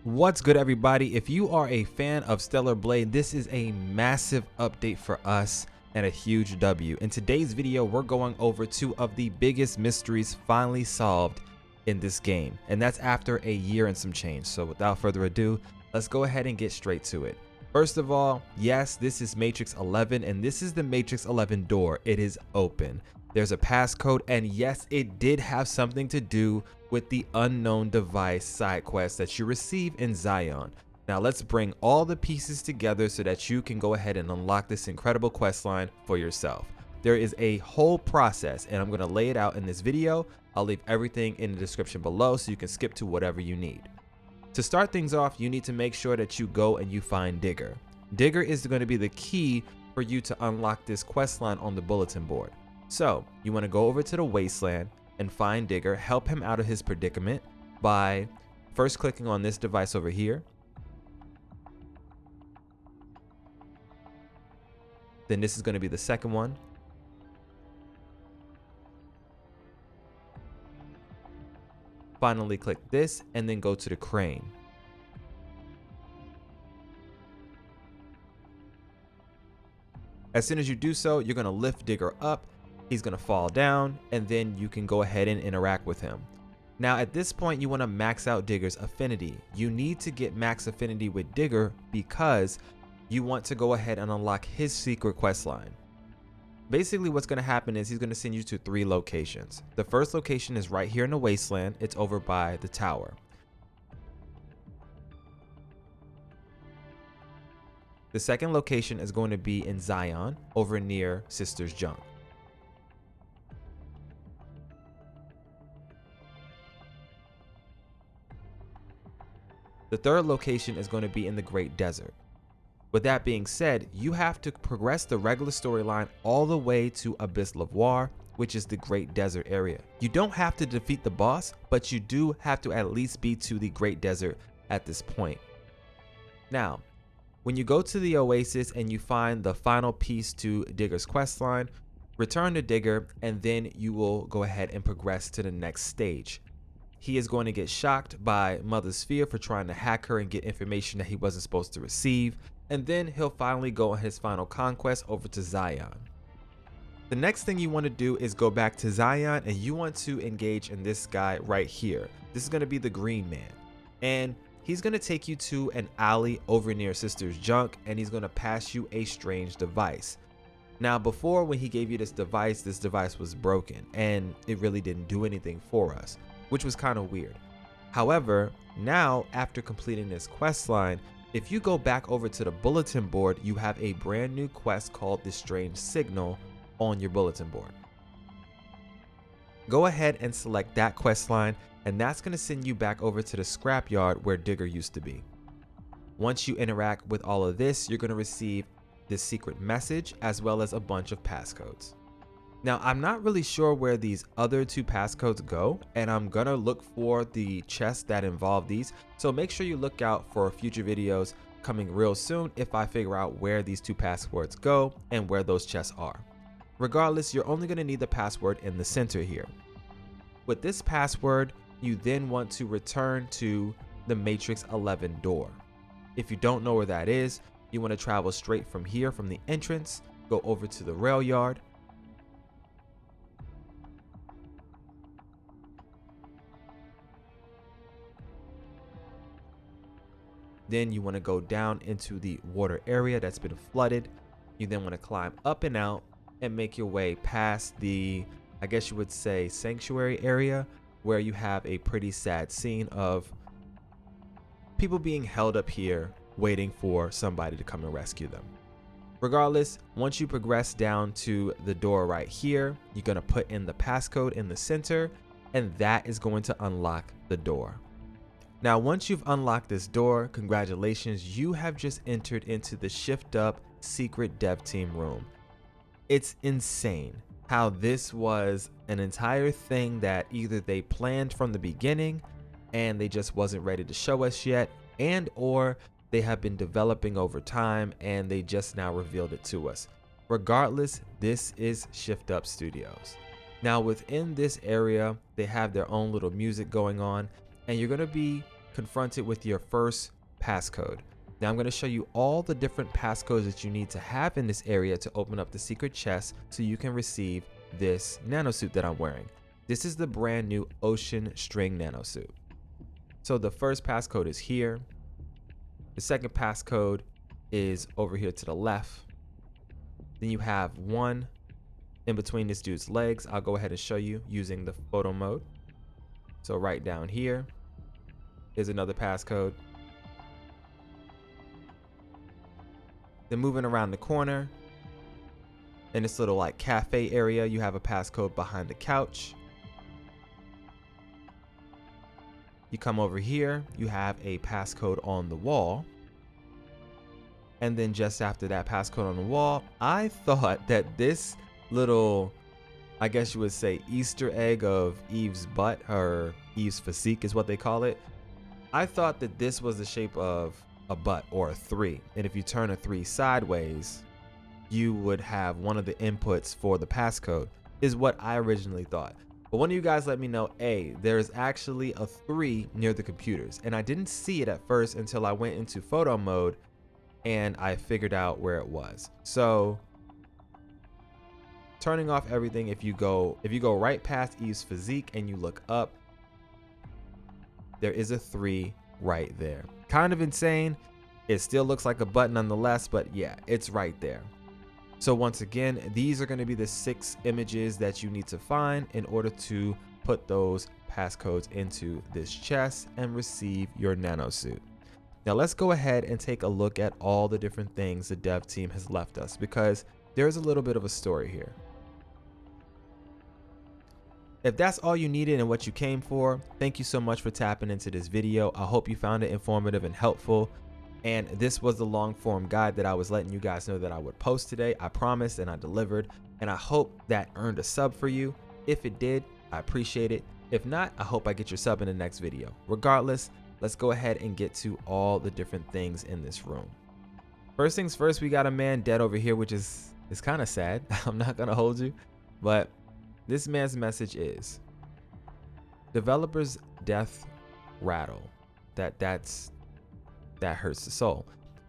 What's good, everybody? If you are a fan of Stellar Blade, this is a massive update for us and a huge W. In today's video, we're going over two of the biggest mysteries finally solved in this game, and that's after a year and some change. So without further ado, let's go ahead and get straight to it. First of all, yes, this is Matrix 11, and this is the Matrix 11 door. It is open. There's a passcode, and yes, it did have something to do with the unknown device side quest that you receive in Zion. Now let's bring all the pieces together so that you can go ahead and unlock this incredible quest line for yourself. There is a whole process, and I'm going to lay it out in this video. I'll leave everything in the description below so you can skip to whatever you need. To start things off, you need to make sure that you go and you find Digger. Digger is going to be the key for you to unlock this quest line on the bulletin board. So you want to go over to the wasteland and find Digger, help him out of his predicament by first clicking on this device over here. Then this is going to be the second one. Finally click this and then go to the crane. As soon as you do so, you're going to lift Digger up. He's going to fall down, and then you can go ahead and interact with him. Now at this point, you want to max out Digger's affinity. You need to get max affinity with Digger because you want to go ahead and unlock his secret quest line. Basically what's going to happen is he's going to send you to 3 locations. The first location is right here in the wasteland. It's over by the tower. The second location is going to be in Zion over near Sister's Junk. The third location is going to be in the Great Desert. With that being said, you have to progress the regular storyline all the way to Abyss Lavoir, which is the Great Desert area. You don't have to defeat the boss, but you do have to at least be to the Great Desert at this point. Now, when you go to the Oasis and you find the final piece to Digger's questline, return to Digger, and then you will go ahead and progress to the next stage. He is going to get shocked by Mother Sphere for trying to hack her and get information that he wasn't supposed to receive, and then he'll finally go on his final conquest over to Zion. The next thing you want to do is go back to Zion, and you want to engage in this guy right here. This is going to be the Green Man, and he's going to take you to an alley over near Sister's Junk, and he's going to pass you a strange device. Now before, when he gave you this device was broken and it really didn't do anything for us, which was kind of weird. However, now after completing this quest line, if you go back over to the bulletin board, you have a brand new quest called the Strange Signal on your bulletin board. Go ahead and select that quest line, and that's going to send you back over to the scrapyard where Digger used to be. Once you interact with all of this, you're going to receive this secret message as well as a bunch of passcodes. Now, I'm not really sure where these other 2 passcodes go, and I'm gonna look for the chests that involve these. So make sure you look out for future videos coming real soon if I figure out where these 2 passwords go and where those chests are. Regardless, you're only gonna need the password in the center here. With this password, you then want to return to the Matrix 11 door. If you don't know where that is, you want to travel straight from here from the entrance, go over to the rail yard. Then you want to go down into the water area that's been flooded. You then want to climb up and out and make your way past the, I guess you would say, sanctuary area, where you have a pretty sad scene of people being held up here waiting for somebody to come and rescue them. Regardless, once you progress down to the door right here, you're going to put in the passcode in the center, and that is going to unlock the door. Now, once you've unlocked this door, congratulations, you have just entered into the Shift Up secret dev team room. It's insane how this was an entire thing that either they planned from the beginning and they just wasn't ready to show us yet, and or they have been developing over time and they just now revealed it to us. Regardless, this is Shift Up Studios. Now within this area, they have their own little music going on, and you're going to be confronted with your first passcode. Now I'm going to show you all the different passcodes that you need to have in this area to open up the secret chest so you can receive this nano suit that I'm wearing. This is the brand new Ocean String Nano Suit. So the first passcode is here. The second passcode is over here to the left. Then you have one in between this dude's legs. I'll go ahead and show you using the photo mode. So right down here is another passcode. Then moving around the corner in this little like cafe area, you have a passcode behind the couch. You come over here, you have a passcode on the wall. And then just after that passcode on the wall, I thought that this little, I guess you would say, Easter egg of Eve's butt, or Eve's physique is what they call it. I thought that this was the shape of a butt or a 3. And if you turn a 3 sideways, you would have one of the inputs for the passcode, is what I originally thought. But one of you guys let me know, hey, there's actually a 3 near the computers. And I didn't see it at first until I went into photo mode and I figured out where it was. So turning off everything, if you go right past Eve's physique and you look up, there is a 3 right there. Kind of insane. It still looks like a button nonetheless, but yeah, it's right there. So once again, these are going to be the 6 images that you need to find in order to put those passcodes into this chest and receive your nano suit. Now let's go ahead and take a look at all the different things the dev team has left us, because there's a little bit of a story here. If that's all you needed and what you came for, thank you so much for tapping into this video. I hope you found it informative and helpful. And this was the long form guide that I was letting you guys know that I would post today. I promised and I delivered, and I hope that earned a sub for you. If it did, I appreciate it. If not, I hope I get your sub in the next video. Regardless, let's go ahead and get to all the different things in this room. First things first, we got a man dead over here, which is kind of sad. I'm not gonna hold you, but this man's message is: developers' death rattle. That hurts the soul.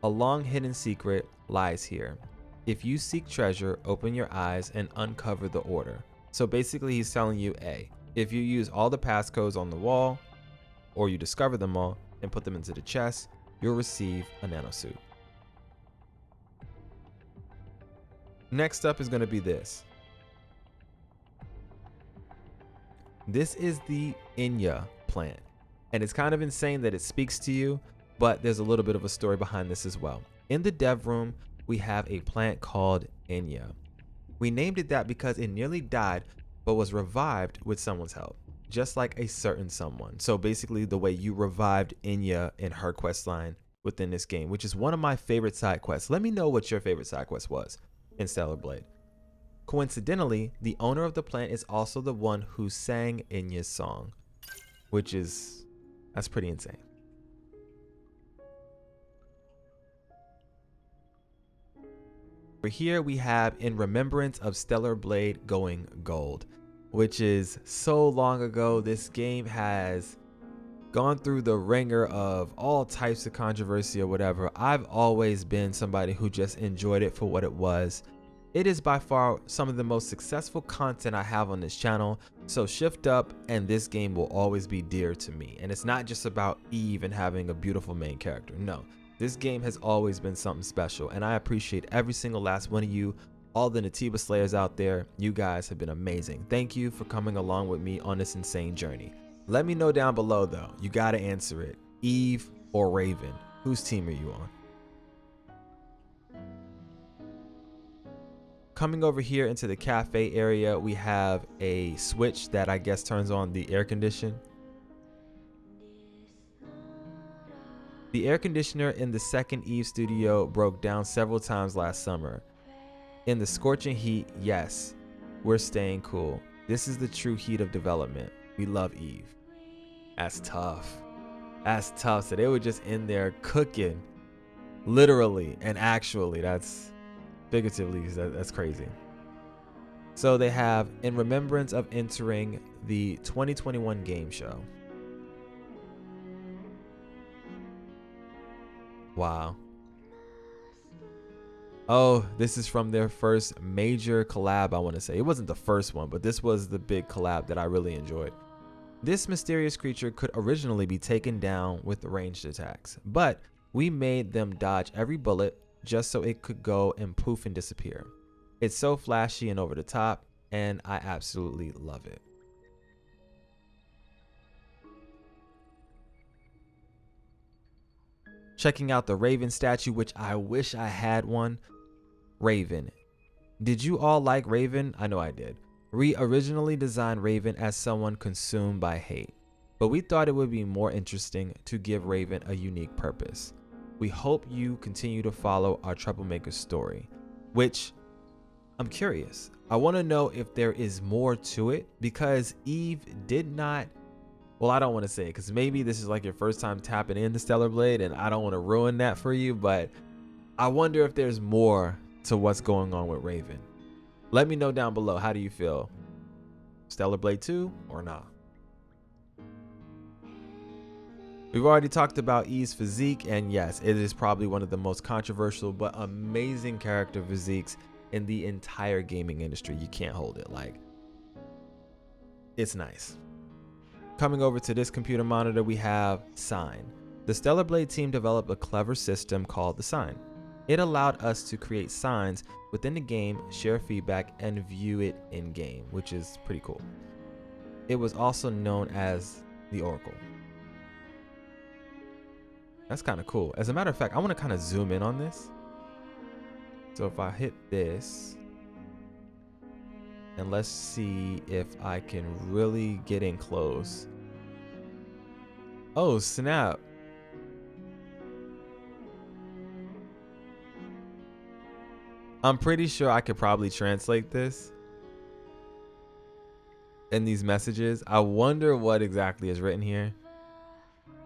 A long hidden secret lies here. If you seek treasure, open your eyes and uncover the order. So basically he's telling you, A, if you use all the passcodes on the wall, or you discover them all and put them into the chest, you'll receive a nano suit. Next up is going to be this. This is the Inya plant, and it's kind of insane that it speaks to you, but there's a little bit of a story behind this as well. In the dev room, we have a plant called Inya. We named it that because it nearly died, but was revived with someone's help, just like a certain someone. So basically the way you revived Inya in her quest line within this game, which is one of my favorite side quests. Let me know what your favorite side quest was in Stellar Blade. Coincidentally, the owner of the plant is also the one who sang Inya's song, that's pretty insane. Over here we have In Remembrance of Stellar Blade Going Gold, which is so long ago. This game has gone through the ringer of all types of controversy or whatever. I've always been somebody who just enjoyed it for what it was. It is by far some of the most successful content I have on this channel, so shift up and this game will always be dear to me. And it's not just about Eve and having a beautiful main character. No, this game has always been something special, and I appreciate every single last one of you. All the Naytiba Slayers out there, you guys have been amazing. Thank you for coming along with me on this insane journey. Let me know down below though, you gotta answer it. Eve or Raven, whose team are you on? Coming over here into the cafe area, we have a switch that I guess turns on the air conditioner. The air conditioner in the second Eve studio broke down several times last summer. In the scorching heat, yes, we're staying cool. This is the true heat of development. We love Eve. That's tough. That's tough. So they were just in there cooking, literally and actually. That's figuratively, that's crazy. So they have In Remembrance of Entering the 2021 game show. Wow. Oh, this is from their first major collab, I want to say. It wasn't the first one, but this was the big collab that I really enjoyed. This mysterious creature could originally be taken down with ranged attacks, but we made them dodge every bullet just so it could go and poof and disappear. It's so flashy and over the top, and I absolutely love it. Checking out the Raven statue, which I wish I had one. Raven. Did you all like Raven? I know I did. We originally designed Raven as someone consumed by hate, but we thought it would be more interesting to give Raven a unique purpose. We hope you continue to follow our troublemaker story, which I'm curious. I want to know if there is more to it, because Eve did not, well, I don't want to say it because maybe this is like your first time tapping into Stellar Blade and I don't want to ruin that for you, but I wonder if there's more to what's going on with Raven. Let me know down below. How do you feel? Stellar Blade 2 or not? We've already talked about Eve's physique, and yes, it is probably one of the most controversial but amazing character physiques in the entire gaming industry. You can't hold it. Like, it's nice. Coming over to this computer monitor, we have Sign. The Stellar Blade team developed a clever system called the Sign. It allowed us to create signs within the game, share feedback, and view it in game, which is pretty cool. It was also known as the Oracle. That's kind of cool. As a matter of fact, I want to kind of zoom in on this. So if I hit this, and let's see if I can really get in close. Oh, snap. I'm pretty sure I could probably translate this in these messages. I wonder what exactly is written here.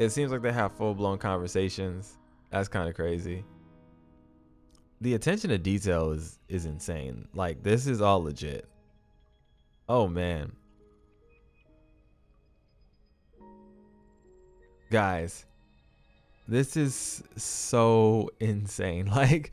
It seems like they have full-blown conversations. That's kind of crazy. The attention to detail is insane. Like, this is all legit. Oh, man. Guys, this is so insane. Like,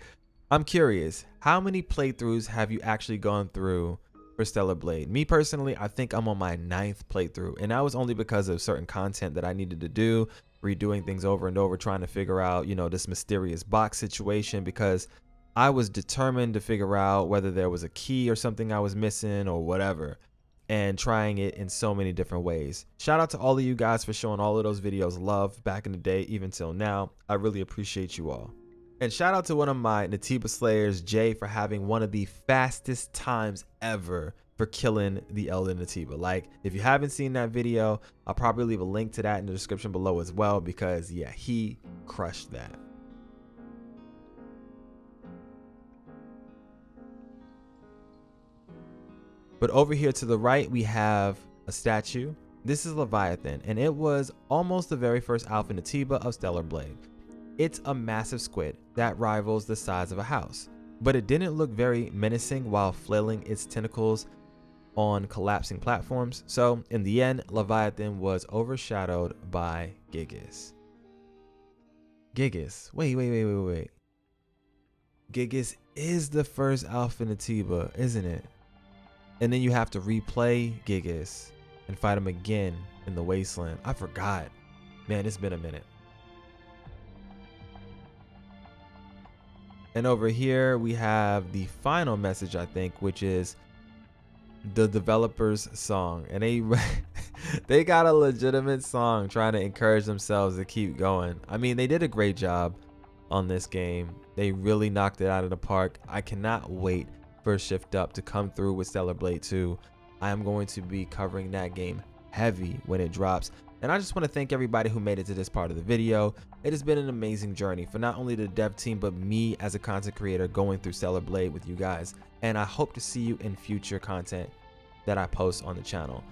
I'm curious, how many playthroughs have you actually gone through for Stellar Blade? Me personally, I think I'm on my 9th playthrough, and that was only because of certain content that I needed to do, redoing things over and over, trying to figure out, you know, this mysterious box situation, because I was determined to figure out whether there was a key or something I was missing or whatever, and trying it in so many different ways. Shout out to all of you guys for showing all of those videos love back in the day, even till now. I really appreciate you all. And shout out to one of my Naytiba Slayers, Jay, for having one of the fastest times ever for killing the Elder Naytiba. Like, if you haven't seen that video, I'll probably leave a link to that in the description below as well, because yeah, he crushed that. But over here to the right, we have a statue. This is Leviathan, and it was almost the very first Alpha Naytiba of Stellar Blade. It's a massive squid that rivals the size of a house, but it didn't look very menacing while flailing its tentacles on collapsing platforms. So in the end, Leviathan was overshadowed by Gigas. Gigas, wait. Gigas is the first Alpha Naytiba, isn't it? And then you have to replay Gigas and fight him again in the Wasteland. I forgot. Man, it's been a minute. And over here we have the final message, I think, which is the developers' song. And they got a legitimate song trying to encourage themselves to keep going. I mean, they did a great job on this game. They really knocked it out of the park. I cannot wait for Shift Up to come through with Stellar Blade 2. I am going to be covering that game heavy when it drops. And I just want to thank everybody who made it to this part of the video. It has been an amazing journey for not only the dev team, but me as a content creator going through Stellar Blade with you guys. And I hope to see you in future content that I post on the channel.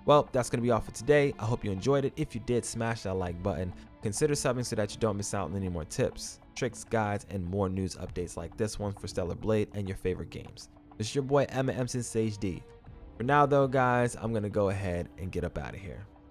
Well, that's going to be all for today. I hope you enjoyed it. If you did, smash that like button. Consider subbing so that you don't miss out on any more tips, tricks, guides, and more news updates like this one for Stellar Blade and your favorite games. It's your boy MSensei HD. For now though, guys, I'm going to go ahead and get up out of here.